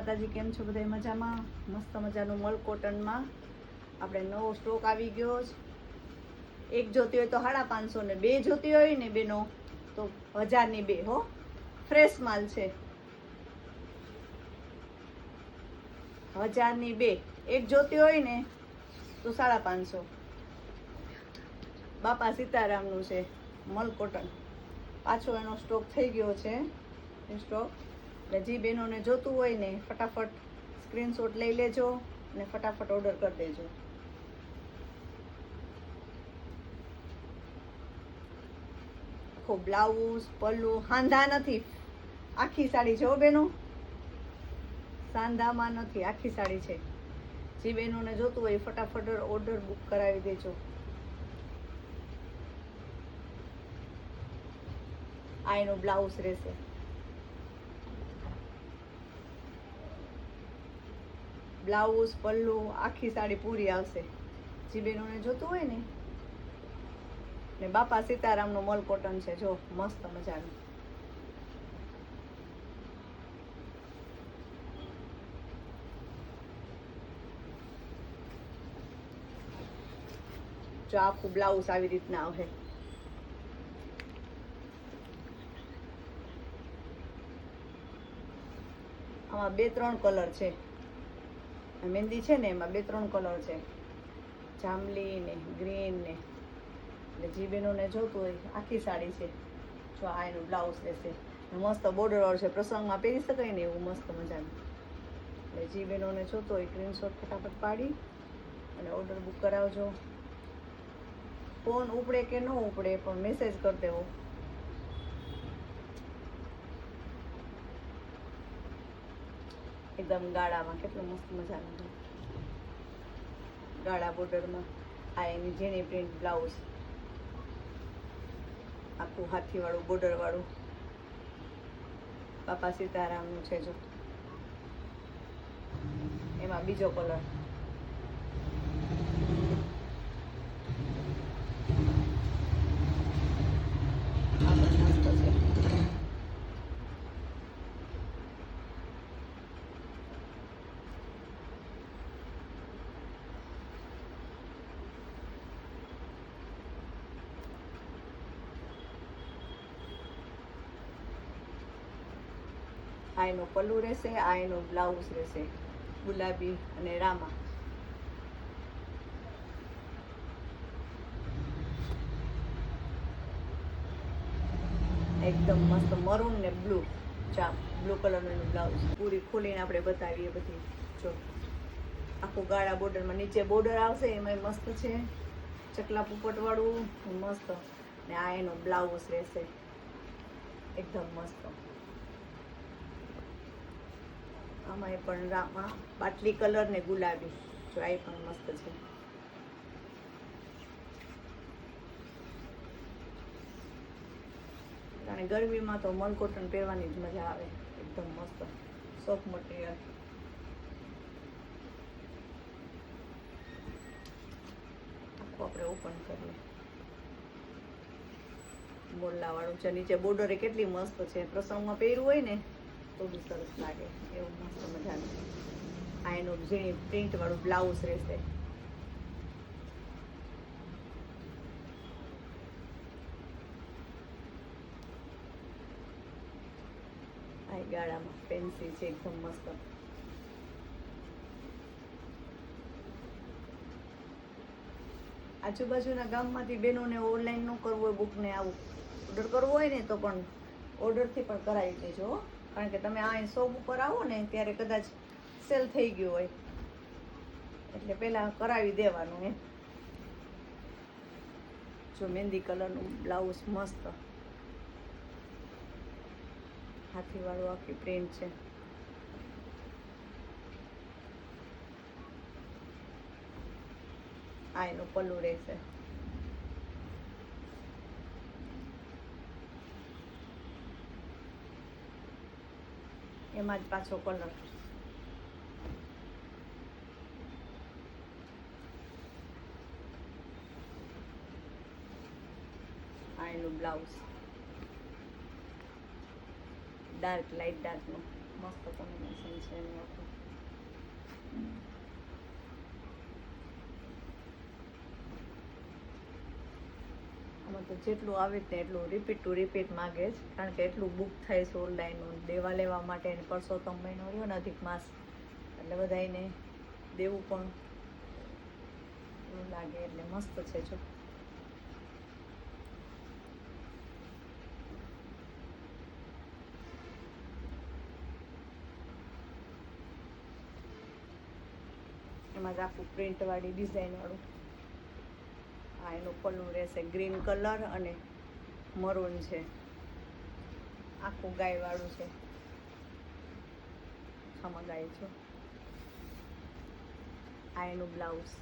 માતાજી, કેમ છો બધા? મજામાં? મસ્ત મજાનું મલ કોટનમાં આપણે નવો સ્ટોક આવી ગયો છે. એક જોતી હોય તો 550 ને બે જોતી હોય ને બેનો તો 1000 ની બે. હો, ફ્રેશ માલ છે. 1000 ની બે. એક જોતી હોય ને તો 550. બાપા સીતારામનું છે મલ કોટન. પાછો એનો સ્ટોક થઈ ગયો છે સ્ટોક. એટલે જે બહેનોને જોતું હોય ને ફટાફટ સ્ક્રીનશોટ લઈ લેજો અને ફટાફટ ઓર્ડર કરી દેજો. આખો બ્લાઉઝ પલ્લુ હાંધા નથી, આખી સાડી છે. બેનો સાંધામાં નથી, આખી સાડી છે. જે બહેનોને જોતું હોય ફટાફટ ઓર્ડર બુક કરાવી દેજો. આ એનો બ્લાઉઝ રહેશે. બ્લાઉઝ પલ્લુ આખી સાડી પૂરી આવશે. જે બહેનોને જોતું હોય ને બાપા સીતારામનું મલ કોટન છે. જો મસ્ત મજાનું. જો આખું બ્લાઉઝ આવી રીતના આવે. આમાં 2-3 કલર છે. મહેંદી છે ને એમાં 2-3 કલર છે, જાંબલી ને ગ્રીન ને. એટલે જે બહેનોને જોતું હોય આખી સાડી છે. જો આ એનું બ્લાઉઝ રહેશે. મસ્ત બોર્ડર વાળું છે, પ્રસંગમાં પહેરી શકાય ને એવું મસ્ત મજાનું. એટલે જે બહેનોને જોતો હોય સ્ક્રીનશોટ ફટાફટ પાડી અને ઓર્ડર બુક કરાવજો. ફોન ઉપડે કે ન ઉપડે પણ મેસેજ કરી દેવો. એકદમ ગાળામાં કેટલું મસ્ત મજાનું છે. ગાળા બોર્ડરમાં આ એની ઝીણી પ્રિન્ટ બ્લાઉઝ, આખું હાથી વાળું બોર્ડર વાળું. બાપા સીતારામનું છે. જો એમાં બીજો કલર. આ એનો પલ્લુ રહેશે, આ એનો બ્લાઉઝ રહેશે, ગુલાબી અને રામા. એકદમ મસ્ત મરૂન ને બ્લુ, બ્લુ કલરનું એનું બ્લાઉઝ. પૂરી ખોલીને આપણે બતાવીએ બધી. જો આખું ગાળા બોર્ડરમાં નીચે બોર્ડર આવશે, એમાં મસ્ત છે ચકલા પોપટ વાળું મસ્ત. ને આ એનો બ્લાઉઝ રહેશે એકદમ મસ્ત. આમાં એ પણ રામા, બાટલી કલર ને ગુલાબી. જો આ પણ મસ્ત છે. અને ગરમીમાં તો મલ કોટન પહેરવાની જ મજા આવે. એકદમ મસ્ત સોફ્ટ મટીરિયલ. આખું આપણે ઓપન કરીએ. મોરલા વાળું છે. નીચે બોર્ડર કેટલી મસ્ત છે. પ્રસંગમાં પહેર્યું હોય ને તો બી સરસ લાગે એવું મસ્ત મજાનું. આ એનું ઝીણી પ્રિન્ટ વાળું બ્લાઉઝ રહેશે. આ ગાળામાં ફેન્સી છે એકદમ મસ્ત. આજુબાજુના ગામમાંથી બહેનોને ઓનલાઈન ન કરવું હોય, બુક ને આવું ઓર્ડર કરવો હોય ને તો પણ ઓર્ડરથી પણ કરાવી દેજો. કારણ કે તમે આ શોપ ઉપર આવો ને ત્યારે કદાચ સેલ થઈ ગયું હોય, એટલે પહેલાં કરાવી દેવાનું એમ. જો મહેંદી કલરનું બ્લાઉઝ મસ્ત, હાથીવાળું આખી પ્રિન્ટ છે. આ એનું પલ્લુ રહેશે. એમાં જ પાછો કલર. આ એનું બ્લાઉઝ ડાર્ક લાઇટ ડાર્કનું. મસ્ત કોમ્બિનેશન છે એનું આખું. આમાં તો જેટલું આવે ને એટલું રિપીટ ટુ રિપીટ માગે જ, કારણ કે એટલું બુક થાય છે ઓનલાઈન દેવા લેવા માટે. પરસોત્તમ મહિનો રહ્યો ને અધિક માસ, એટલે બધાને દેવું પણ એવું લાગે. એટલે મસ્ત છે જો. એમાં જ આખું પ્રિન્ટવાળી ડિઝાઇનવાળું. આ એનું પલ્લું રહેશે ગ્રીન કલર અને મરૂન છે. આખું ગાયવાળું છે. આમાં ગાય છે. આ એનું બ્લાઉઝ.